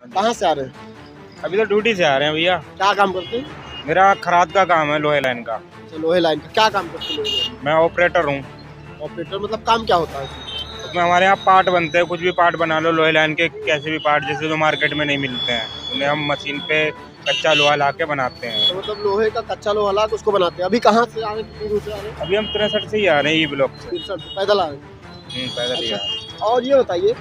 कहाँ से आ रहे हैं? अभी तो ड्यूटी से आ रहे हैं भैया। क्या काम करते हैं? मेरा खराद का काम है, लोहे लाइन का। अच्छा, लोहे लाइन का क्या काम करते हैं? लोहे लाइन मैं ऑपरेटर हूँ। का? ऑपरेटर मतलब काम क्या होता है इसमें? उसमें हमारे यहाँ पार्ट बनते हैं, कुछ भी पार्ट बना लो लोहे लाइन के, कैसे भी पार्ट जैसे जो मार्केट में नहीं मिलते हैं उन्हें हम मशीन पे कच्चा लोहा ला के बनाते हैं। तो मतलब लोहे का कच्चा लोहा ला के उसको बनाते हैं। अभी कहाँ से आ रहे हैं? कितनी दूर से आ रहे हैं? अभी हम 63 से ही आ रहे हैं, ई ब्लॉक से। 63 से पैदल आ रहे हैं। पैदल ही आ अच्छा। रहे हैं। और ये बताइए,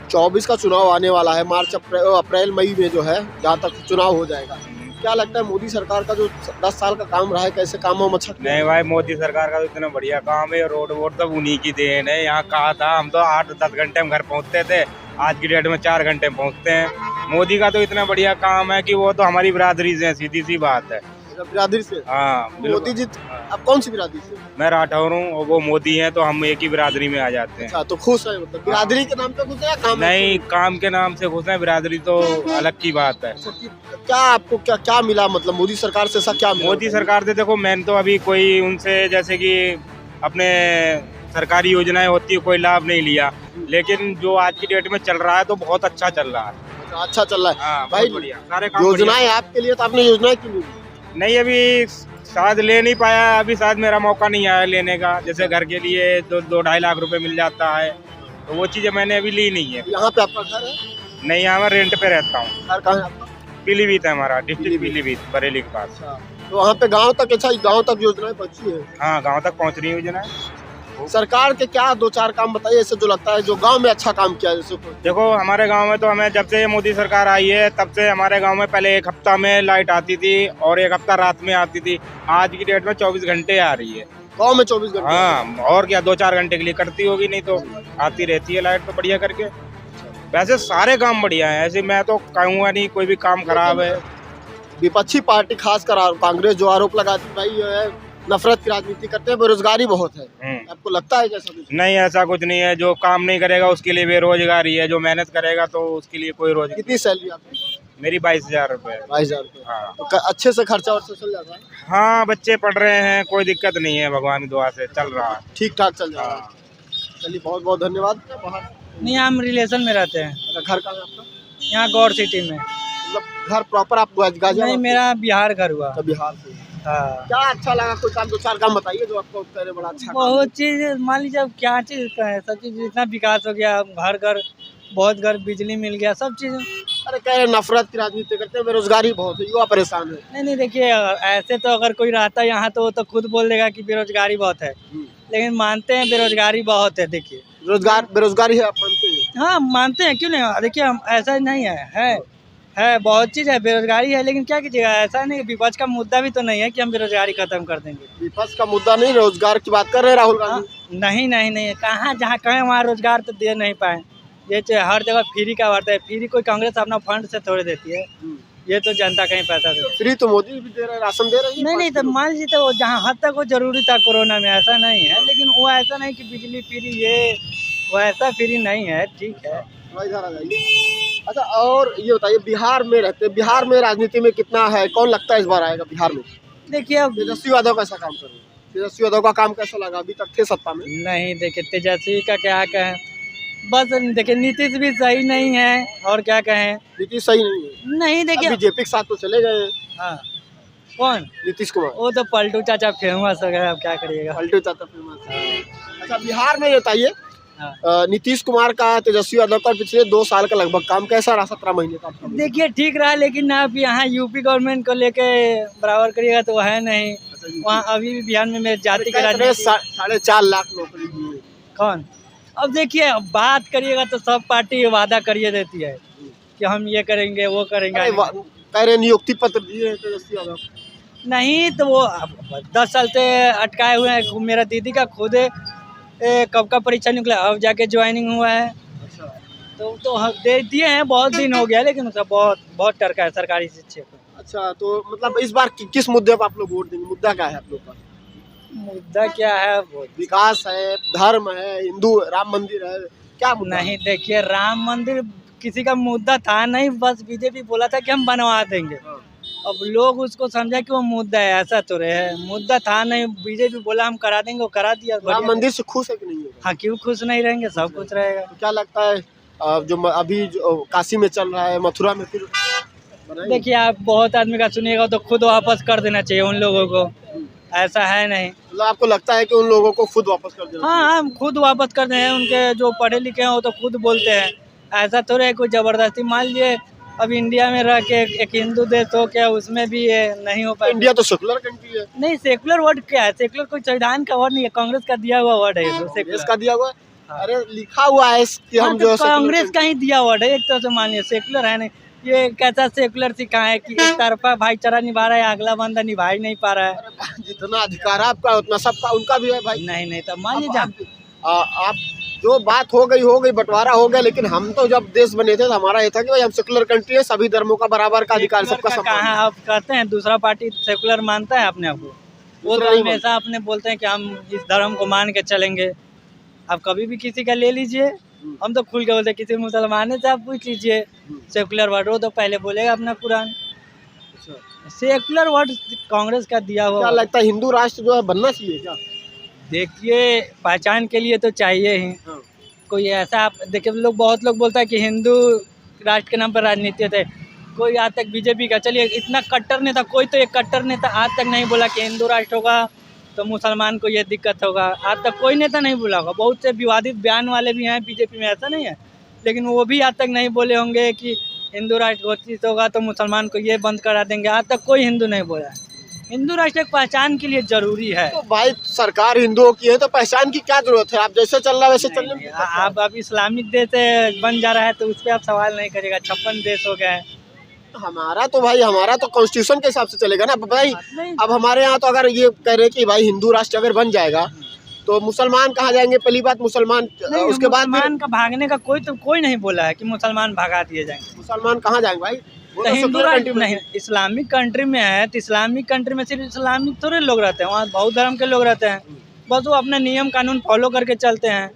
24 का चुनाव आने वाला है, मार्च अप्रैल मई में जो है, जहाँ तक चुनाव हो जाएगा, क्या लगता है मोदी सरकार का जो 10 साल का काम रहा है, कैसे काम वाम अच्छा किया? नहीं भाई, मोदी सरकार का तो इतना बढ़िया काम है, रोड वोड सब उन्हीं की देन है। यहाँ कहा था हम तो 8-10 घंटे में घर पहुँचते थे, आज की डेट में 4 घंटे में पहुँचते हैं। मोदी का तो इतना बढ़िया काम है कि वो तो हमारी बिरादरी से है, सीधी सी बात है। मतलब बिरादरी से? हाँ मोदी जी, अब कौन सी बिरादरी से? मैं राठौर हूँ और वो मोदी हैं, तो हम एक ही बिरादरी में आ जाते हैं। अच्छा, तो खुश है मतलब बिरादरी के नाम पे खुश है या काम? नहीं, काम के नाम से खुश हैं, बिरादरी तो अलग की बात है। अच्छा, क्या आपको क्या क्या मिला, मतलब मोदी सरकार से ऐसा क्या मिला? मोदी सरकार से देखो, मैंने तो अभी कोई उनसे जैसे कि अपने सरकारी योजनाएं होती है कोई लाभ नहीं लिया, लेकिन जो आज की डेट में चल रहा है तो बहुत अच्छा चल रहा है। अच्छा चल रहा है। हाँ, भाई, बहुत बढ़िया, सारे काम योजनाएं आपके लिए, तो आपने योजनाएं क्यों ली? बढ़िया। नहीं, अभी शायद ले नहीं पाया, अभी शायद मेरा मौका नहीं आया लेने का। जैसे घर के लिए 2-2.5 लाख रुपए मिल जाता है, तो वो चीजें मैंने अभी ली नहीं है। यहाँ पे आपका घर है? नहीं, यहाँ मैं रेंट पे रहता हूँ। घर कहाँ है आपका? पीलीभीत है हमारा, डिस्ट्रिक्ट पीलीभीत, बरेली के पास। अच्छा, तो वहाँ पे गांव तक, अच्छा गांव तक योजनाएं पहुंची है? हाँ, गांव तक पहुँच रही है योजना। सरकार के क्या 2-4 काम बताइए ऐसे जो लगता है जो गांव में अच्छा काम किया है, जैसे देखो, हमारे गांव में तो हमें जब से ये मोदी सरकार आई है तब से हमारे गांव में पहले 1 हफ्ता में लाइट आती थी और 1 हफ्ता रात में आती थी। आज की डेट में 24 घंटे आ रही है। गांव में 24 घंटे? हाँ, और क्या, 2-4 घंटे के लिए करती होगी, नहीं तो आती रहती है लाइट तो बढ़िया करके। वैसे सारे काम बढ़िया है, ऐसे मैं तो कहूँगा नहीं कोई भी काम खराब है। विपक्षी पार्टी खासकर कांग्रेस जो आरोप लगाती भाई जो है नफरत की राजनीति करते हैं, बेरोजगारी बहुत है, आपको लगता है कैसा कुछ? नहीं, ऐसा कुछ नहीं है। जो काम नहीं करेगा उसके लिए बेरोजगारी है, जो मेहनत करेगा तो उसके लिए कोई रोजगार। कितनी सैलरी आपकी? मेरी 22,000 रुपये। 22,000 रुपये? हाँ। तो अच्छे से खर्चा और चल जाता है? हाँ, बच्चे पढ़ रहे हैं, कोई दिक्कत नहीं है, भगवान की दुआ से चल रहा है। ठीक ठाक चल रहा है। हाँ। चलिए, बहुत बहुत धन्यवाद। बाहर नहीं, हम रिलेशन में रहते हैं। घर कहाँ है आपका? यहाँ गौर सिटी में। मतलब घर प्रॉपर आप गाजियाबाद? नहीं, मेरा बिहार घर हुआ। तो बिहार से। हाँ। क्या अच्छा लगा, कोई काम 2-4 काम बताइए जो आपको करे बड़ा अच्छा काम बहुत चीज, मान लीजिए अब क्या चीज का है, सब चीज इतना विकास हो गया, घर घर बहुत घर बिजली मिल गया, सब चीज। अरे कह रहे नफरत की राजनीति करते हैं, बेरोजगारी बहुत है, युवा परेशान है। नहीं नहीं, देखिए ऐसे तो अगर कोई रहता है यहाँ तो वो तो खुद बोल देगा कि बेरोजगारी बहुत है, लेकिन मानते हैं बेरोजगारी बहुत है। देखिए, बेरोजगारी है, आप मानते हैं? हाँ मानते हैं, क्यों नहीं। देखिए, हम ऐसा नहीं है बहुत चीज़ है, बेरोजगारी है, लेकिन क्या कीजिएगा, ऐसा नहीं, विपक्ष का मुद्दा भी तो नहीं है कि हम बेरोजगारी खत्म कर देंगे। विपक्ष का मुद्दा नहीं, रोजगार की बात कर रहे हैं राहुल गांधी। नहीं नहीं नहीं, कहाँ जहाँ कहें वहाँ रोजगार तो दे नहीं पाए। ये हर जगह फ्री का बात है, फ्री कोई कांग्रेस अपना फंड से थोड़े देती है, ये तो जनता कहीं पैसा देती फ्री तो मोदी भी दे रहे हैं, राशन दे रहे हैं। नहीं। तो मान लीजिए, तो जहाँ हद तक वो जरूरी था कोरोना में, ऐसा नहीं है, लेकिन वो ऐसा नहीं कि बिजली फ्री, ये वो ऐसा फ्री नहीं है। ठीक है, इधर आ जाइए। अच्छा, और ये बताइए, बिहार में रहते हैं, बिहार में राजनीति में कितना है, कौन लगता है इस बार आएगा बिहार में? देखिए अब तेजस्वी यादव कैसा काम कर रहे हैं? तेजस्वी यादव का काम कैसा लगा, अभी तक थे सत्ता में? नहीं, देखिए तेजस्वी का क्या कहें, बस देखिए नीतीश भी सही नहीं है, और क्या कहें। नीतीश सही नहीं है? नहीं, देखिए बीजेपी के साथ तो चले गए हैं। हाँ, कौन? नीतीश कुमार। वो तो पलटू चाचा फेमस हो गया, अब क्या करिएगा। पलटू चाचा फेमस है। अच्छा, बिहार में ये बताइए, हाँ। नीतीश कुमार का, तेजस्वी यादव का पिछले 2 साल का लगभग काम कैसा रहा, 17 महीने का? देखिए ठीक रहा, लेकिन आप यहाँ यूपी गवर्नमेंट को लेके बराबर करिएगा तो है नहीं। वहाँ अभी भी बिहार में मेरे जाति के राजनीति 4.5 लाख नौकरी दी है। कौन? अब देखिए, बात करिएगा तो सब पार्टी वादा करिए देती है कि हम ये करेंगे वो करेंगे। कह रहे नियुक्ति पत्र दिए हैं तेजस्वी यादव। नहीं, तो वो 10 साल से अटकाए हुए हैं। मेरा दीदी का खुद कब का परीक्षा निकला, अब जाके ज्वाइनिंग हुआ है। अच्छा, तो दे दिए हैं, बहुत दिन हो गया, लेकिन उसका बहुत टरका है सरकारी शिक्षक को। अच्छा, तो मतलब इस बार किस मुद्दे पर आप लोग वोट देंगे? मुद्दा क्या है आप लोग का? मुद्दा क्या है? विकास है, धर्म है, हिंदू राम मंदिर है, क्या मुद्दा? नहीं, देखिए राम मंदिर किसी का मुद्दा था नहीं, बस बीजेपी बोला था कि हम बनवा देंगे। अब लोग उसको समझा कि वो मुद्दा है, ऐसा तो रहे, मुद्दा था नहीं, बीजेपी बोला हम करा देंगे, वो करा दिया। राम मंदिर से खुश है कि नहीं है? हाँ, क्यों खुश नहीं रहेंगे, सब कुछ रहेगा। तो क्या लगता है अभी जो काशी में चल रहा है, मथुरा में फिर बनाएंगे? देखिए आप बहुत आदमी का सुनिएगा तो खुद वापस कर देना चाहिए उन लोगों को, ऐसा है नहीं। मतलब आपको लगता है कि उन लोगों को खुद वापस कर देना हाँ हम खुद वापस कर दें, उनके जो पढ़े लिखे हैं वो तो खुद बोलते हैं, ऐसा थोड़ा है कोई ज़बरदस्ती। मान लीजिए अब इंडिया में रह के एक हिंदू देश हो क्या, उसमें भी ये नहीं हो चाहिए? पाए। इंडिया तो सेकुलर कंट्री है, नहीं सेकुलर वर्ड क्या है, सेकुलर कोई संविधान का वर्ड नहीं है, कांग्रेस का दिया हुआ वर्ड है ये तो सेकुलर। इसका दिया हुआ है। अरे लिखा हुआ है कि हाँ, हम तो जो है secular कांग्रेस का ही दिया वर्ड है एक तरह से, मानिए सेकुलर है नहीं। ये कैसा सेकुलर सिखा है कि एक तरफा भाईचारा निभा रहा है, अगला बंदा निभा ही नहीं पा रहा है। country। जितना अधिकार है आपका उतना सबका उनका भी है भाई। नहीं नहीं तब मान अब लीजिए आप जो बात हो गई, बंटवारा हो गया, लेकिन हम तो जब देश बने थे तो हमारा ये था कि भाई हम सेकुलर कंट्री है, सभी धर्मों का बराबर का अधिकार, सबका सम्मान। कहाँ आप कहते हैं दूसरा पार्टी सेकुलर मानता है अपने आप को? वो दूसरा तो नहीं हमेशा अपने बोलते हैं कि हम इस धर्म को मान के चलेंगे। आप कभी भी किसी का ले लीजिए, हम तो खुल के बोलते हैं, किसी मुसलमान से आप पूछ लीजिए सेकुलर वर्ड, वो तो पहले बोलेगा अपना कुरान। सेकुलर वर्ड कांग्रेस का दिया क्या हुआ। लगता है हिंदू राष्ट्र जो है बनना चाहिए क्या? देखिए पहचान के लिए तो चाहिए ही। हाँ। कोई ऐसा आप देखिए, लोग बहुत लोग बोलता है कि हिंदू राष्ट्र के नाम पर राजनीति है। कोई आज तक बीजेपी का, चलिए इतना कट्टर नेता, कोई तो एक कट्टर नेता आज तक नहीं बोला कि हिंदू राष्ट्र होगा तो मुसलमान को ये दिक्कत होगा। आज तक कोई नेता नहीं बोला होगा। बहुत से विवादित बयान वाले भी हैं बीजेपी में, ऐसा नहीं है, लेकिन वो भी आज तक नहीं बोले होंगे कि हिंदू राष्ट्र घोषित होगा तो मुसलमान को ये बंद करा देंगे। आज तक कोई हिंदू नहीं बोला है। हिंदू राष्ट्र एक पहचान के लिए जरूरी है। तो भाई सरकार हिंदुओं की है तो पहचान की क्या जरूरत है? आप जैसे चल रहा है वैसे चलने में। आप अब इस्लामिक देश बन जा रहा है तो उस पर आप सवाल नहीं करेगा। 56 देश हो गए। हमारा तो कॉन्स्टिट्यूशन के हिसाब से चलेगा ना भाई। नहीं अब हमारे यहाँ तो अगर ये कह रहे कि भाई हिंदू राष्ट्र अगर बन जाएगा तो मुसलमान कहाँ जाएंगे? पहली बात मुसलमान, नहीं, उसके बाद मुसलमान का भागने का कोई नहीं बोला है कि मुसलमान भगा दिए जाएंगे। मुसलमान कहाँ जाएंगे भाई? वो तो तो हिंदू secular राष्ट्र country में नहीं, इस्लामिक कंट्री में है तो इस्लामिक कंट्री में सिर्फ इस्लामिक थोड़े लोग रहते हैं, वहाँ बहुत धर्म के लोग रहते हैं। बस वो अपने नियम कानून फॉलो करके चलते हैं,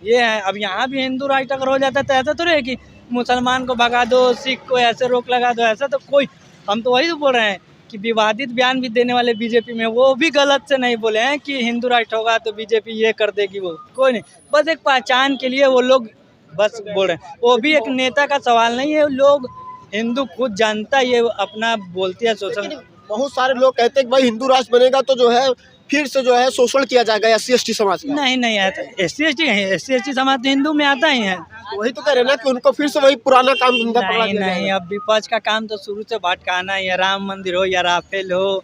ये है। अब यहाँ भी हिंदू राष्ट्र अगर हो जाता है तो ऐसा थोड़ी है कि मुसलमान को भगा दो, सिख को ऐसे रोक लगा दो, ऐसा तो कोई। हम तो वही तो बोल रहे हैं कि विवादित बयान भी देने वाले बीजेपी में, वो भी गलत से नहीं बोले हैं कि हिंदू राष्ट्र होगा तो बीजेपी ये कर देगी, वो कोई नहीं। बस एक पहचान के लिए वो लोग बस बोल रहे हैं। वो भी एक नेता का सवाल नहीं है, लोग हिंदू खुद जानता है, ये अपना बोलती है सोशल। लेकिन बहुत सारे लोग कहते हैं कि भाई हिंदू राष्ट्र बनेगा तो जो है फिर से जो है शोषण किया जाएगा SC/ST समाज का। नहीं नहीं है, SC/ST समाज तो हिंदू में आता ही है। वही तो कह रहे हैं ना कि उनको फिर से वही पुराना काम धंधा पकड़ा नहीं दिया नहीं, जाएगा। अब विपक्ष का काम तो शुरू से भटकाना ही है। राम मंदिर हो या राफेल हो,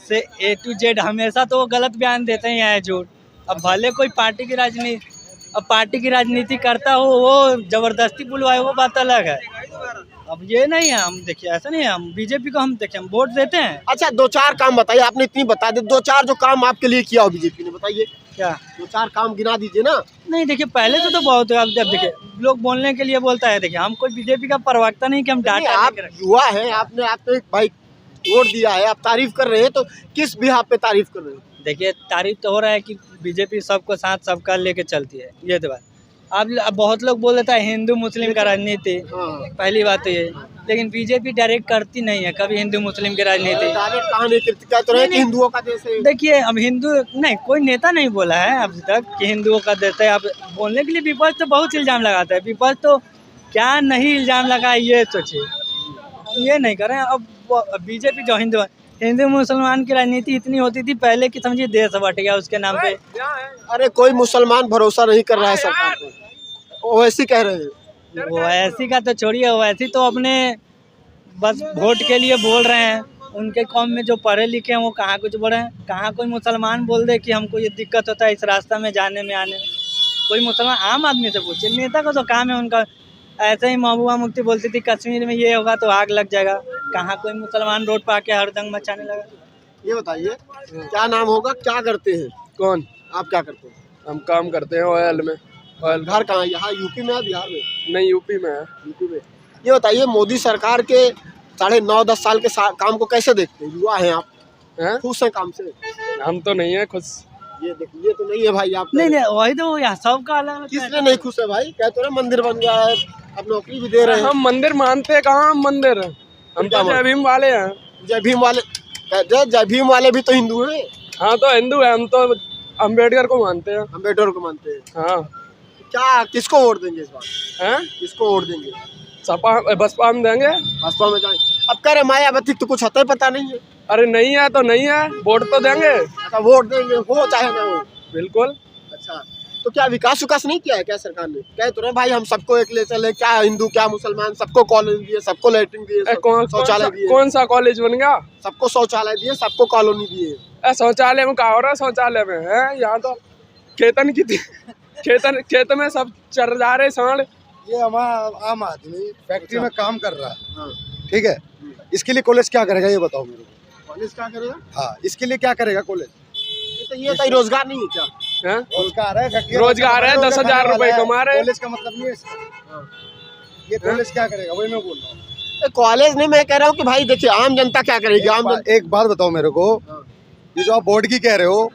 से A to Z हमेशा तो वो गलत बयान देते ही हैं झूठ। अब भले कोई पार्टी की राजनीति करता हो, वो जबरदस्ती बुलवाए, वो बात अलग है। अब ये नहीं है, हम देखिए ऐसा नहीं है, हम बीजेपी को हम देखिए हम वोट देते हैं। अच्छा 2-4 काम बताइए, आपने इतनी बता दी, 2-4 जो काम आपके लिए किया हो बीजेपी ने, बताइए क्या? 2-4 काम गिना दीजिए ना। नहीं देखिए पहले तो बहुत है। अब देखिए लोग बोलने के लिए बोलता है, देखिए हम कोई बीजेपी का प्रवक्ता नहीं कि हम नहीं, डाटा आप युवा हैं, आपने एक भाई वोट दिया है, आप तारीफ कर रहे हैं, तो किस बिहाफ पे तारीफ कर रहे हैं? देखिए तारीफ तो हो रहा है कि बीजेपी सबको साथ सबका लेके चलती है, ये तो बात। अब बहुत लोग बोल देता है हिंदू मुस्लिम का राजनीति, हाँ। पहली बात तो ये। लेकिन बीजेपी डायरेक्ट करती नहीं है कभी हिंदू मुस्लिम की राजनीति। डायरेक्ट कहा नहीं करती, क्या तो रहे कि हिंदुओं का देश है। देखिए अब हिंदू नहीं, कोई नेता नहीं बोला है अभी तक कि हिंदुओं का देता है। अब बोलने के लिए विपक्ष तो बहुत इल्ज़ाम लगाता है। विपक्ष तो क्या नहीं इल्ज़ाम लगा ये सोचिए, ये नहीं कर रहे हैं। अब बीजेपी जो हिंदू मुसलमान की राजनीति इतनी होती थी पहले की, समझिए देश बट गया उसके नाम पे। अरे कोई मुसलमान भरोसा नहीं कर रहा है सरकार पे, ओवैसी कह रहे हैं। ओवैसी का तो छोड़िए, ओवैसी तो अपने बस वोट के लिए बोल रहे हैं। उनके कौम में जो पढ़े लिखे हैं वो कहाँ कुछ बोल रहे हैं। कहाँ कोई मुसलमान बोल दे कि हमको ये दिक्कत होता है इस रास्ता में जाने में आने में। कोई मुसलमान आम आदमी से पूछे, नेता का तो काम है उनका। ऐसे ही महबूबा मुफ्ती बोलती थी कश्मीर में ये होगा तो आग लग जाएगा, कहाँ कोई मुसलमान रोड पर आके हरदंग मचाने लगा। ये बताइए क्या नाम होगा, क्या करते हैं? कौन? आप क्या करते हैं? हम काम करते हैं ऑयल में। ऑयल घर कहाँ है? यहाँ यूपी में है, बिहार में? नहीं, यूपी में है। यूपी में। ये बताइए मोदी सरकार के 9.5-10 साल के काम को कैसे देखते हैं? युवा हैं आप, खुश हैं काम से? हम तो नहीं है खुश। ये देखिए, ये तो नहीं है भाई आप। नहीं वही तो यहाँ सबका अलग। किसने नहीं खुश है भाई? कहते रहे मंदिर बन गया है, अब नौकरी भी दे रहे हैं। हम मंदिर मानते हैं, कहाँ हम मंदिर? हम तो जय भीम वाले हैं। जय भीम वाले भी तो हिंदू हैं। हाँ तो हिंदू है, हम तो अम्बेडकर को मानते हैं। अम्बेडकर को मानते हैं। हाँ क्या किसको वोट देंगे इस बार? हैं किसको वोट देंगे? सपा बसपा में देंगे। भाजपा में जाएंगे। अब कह रहे मायावती तो कुछ होता ही पता नहीं है। अरे नहीं है तो नहीं है, वोट तो देंगे। अच्छा वोट देंगे, हो चाहे ना हो। बिल्कुल। अच्छा तो क्या विकास नहीं किया है क्या सरकार ने? कह तो रहे भाई हम सबको एक ले चले, क्या हिंदू क्या मुसलमान, सबको कॉलोनी दिए, सबको लैट्रिन दिए, शौचालय दिए, कौन सा कॉलेज बन गया? सबको शौचालय दिए, सबको कॉलोनी दिए। शौचालय में क्या हो रहा है? शौचालय में है यहाँ तो खेतन की खेत में सब चर जा रहे सांड। ये हमारा आम आदमी फैक्ट्री में काम कर रहा है, हाँ। ठीक है, इसके लिए कॉलेज क्या करेगा ये बताओ मेरे को। कॉलेज क्या करेगा? हाँ, इसके लिए क्या करेगा कॉलेज? ये तो रोजगार नहीं है क्या? हैं? रोजगार है, रोजगार है, 10,000 रुपए कमा रहे। कॉलेज का मतलब नहीं है इसका। ये कॉलेज क्या करेगा वही मैं बोल रहा हूँ। कॉलेज नहीं, मैं कह रहा हूँ कि भाई देखिए आम जनता क्या करेगी। एक बात बताओ मेरे को, ये जो आप बोर्ड की कह रहे हो,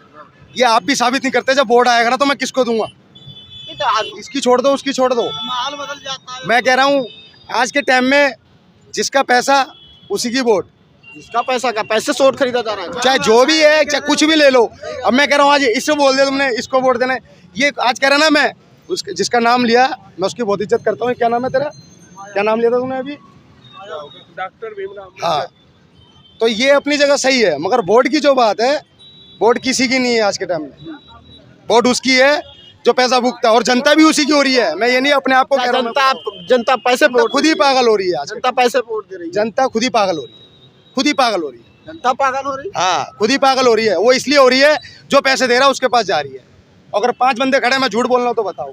ये आप भी साबित नहीं करते। जब बोर्ड आएगा ना तो मैं किसको दूंगा? इसकी छोड़ दो, उसकी छोड़ दो, माहौल बदल जाता है। मैं कह रहा हूँ आज के टाइम में जिसका पैसा उसी की वोट। इसका पैसा का पैसे से वोट खरीदा जा रहा है। चाहे जो भी है, चाहे कुछ भी ले लो। अब मैं कह रहा हूँ आज इससे बोल दिया तुमने, इसको वोट देना है, ये आज कह रहा ना मैं जिसका नाम लिया मैं उसकी बहुत इज्जत करता हूँ। क्या नाम है तेरा? क्या नाम लिया था तुमने अभी? डॉक्टर भीमराव। हाँ, तो ये अपनी जगह सही है, मगर वोट की जो बात है, वोट किसी की नहीं है आज के टाइम में। वोट उसकी है जो पैसा भुगता है, और जनता भी उसी की हो रही है। मैं ये नहीं अपने आप को कह रहा हूं, जनता पैसे पे खुद ही पागल हो रही है। जनता पैसे पे वोट दे रही है। जनता खुद ही पागल हो रही है, खुद ही पागल हो रही है। जनता पागल हो रही है। हाँ, खुद ही पागल हो रही है। वो इसलिए हो रही है जो पैसे दे रहा है उसके पास जा रही है। अगर 5 बंदे खड़े मैं झूठ बोल रहा हूँ तो बताओ।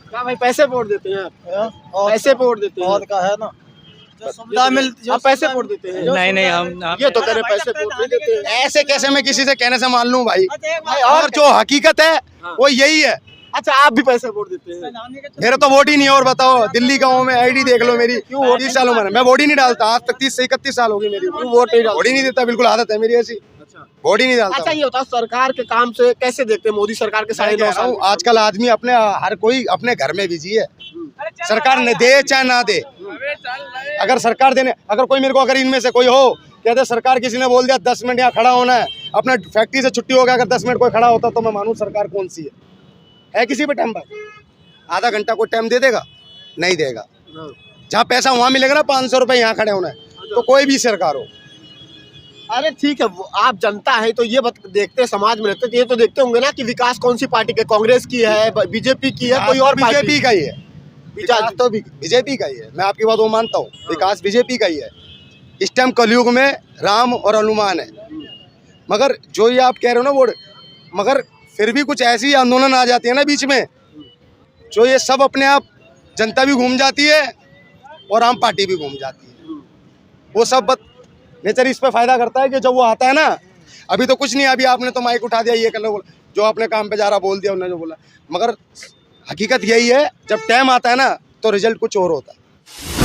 क्या भाई पैसे पे वोट देते हैं आप? पैसे पे वोट देते हैं? का है ना, सुविधा मिलती है, आप पैसे पे वोट देते हैं? नहीं हम ये तो कह रहे पैसे पे वोट नहीं देते हैं। ऐसे कैसे मैं किसी से कहने से मान लूं भाई? भाई और जो हकीकत है वो यही है। अच्छा आप भी पैसे वोट देते हैं? मेरा तो वोट ही नहीं है। और बताओ, दिल्ली गाँव में आईडी देख लो मेरी, 30 साल उम्र है, मैं वोट ही नहीं डालता। आज तक 30 से 31 साल हो गई मेरी। वोट नहीं डालते? वोट ही नहीं देता, बिल्कुल आदत है मेरी ऐसी, वोट ही नहीं डालता। अच्छा ये बताओ सरकार के काम से कैसे देखते हैं? मोदी सरकार के 9.5 साल आजकल आदमी अपने हर कोई अपने घर में बिजी है। सरकार ने दे चाहे ना दे, अगर सरकार देने, अगर कोई मेरे को, अगर इनमें से कोई हो कहते सरकार किसी ने बोल दिया 10 मिनट यहाँ खड़ा होना है, अपने फैक्ट्री से छुट्टी हो गया, अगर 10 मिनट कोई खड़ा होता तो मैं मानूं सरकार कौन सी है किसी पे टाइम पर? आधा घंटा कोई टाइम दे देगा? नहीं देगा। जहाँ पैसा वहाँ मिलेगा ना, 500 रुपए यहाँ खड़े होना है, तो कोई भी सरकार हो। अरे ठीक है, आप जनता है तो ये देखते समाज में रहते तो ये तो देखते होंगे ना कि विकास कौन सी पार्टी के, कांग्रेस की है, बीजेपी की है, कोई और बीजेपी का ही है। विकास तो बीजेपी का ही है, मैं आपकी बात वो मानता हूँ। विकास बीजेपी का ही है। इस टाइम कलयुग में राम और हनुमान है। मगर जो ये आप कह रहे हो ना वोट, मगर फिर भी कुछ ऐसी आंदोलन आ जाती है ना बीच में, जो ये सब अपने आप जनता भी घूम जाती है और आम पार्टी भी घूम जाती है। वो सब नेचर इस पे फायदा करता है कि जब वो आता है ना, अभी तो कुछ नहीं, अभी आपने तो माइक उठा दिया, ये कर लो, जो अपने काम पे जा रहा बोल दिया उन्होंने जो बोला, मगर हकीकत यही है जब टाइम आता है ना तो रिजल्ट कुछ और होता है।